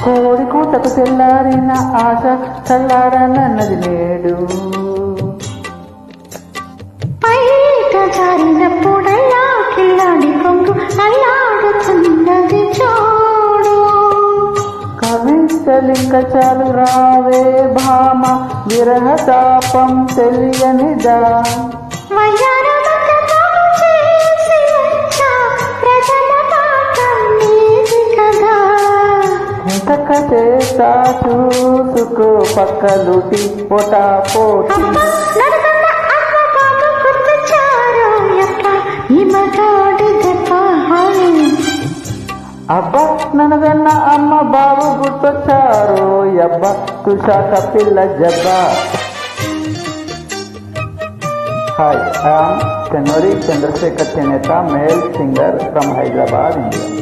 కోడి కూతకు తెల్లారిన ఆశ చల్లారనన్నది నేడు. పైట జారినప్పుడల్లా కిల్లాడి కొంగు అల్లాడుతున్నది చూడు. కవించలింక చాలు రావే భామ, విరహ తాపం తెలియనిదా. ఇంతక చేస్తా చూసుకో పక్కలుటి పోటా పోటీ. అబ్బా ననగన్న అమ్మ బాబు గుర్తొచ్చారు అబ్బ కుషాక పిల్ల జబ్బా. Hi, I am Tenori Chandrasekhar Cheneta, male singer from Hyderabad, India.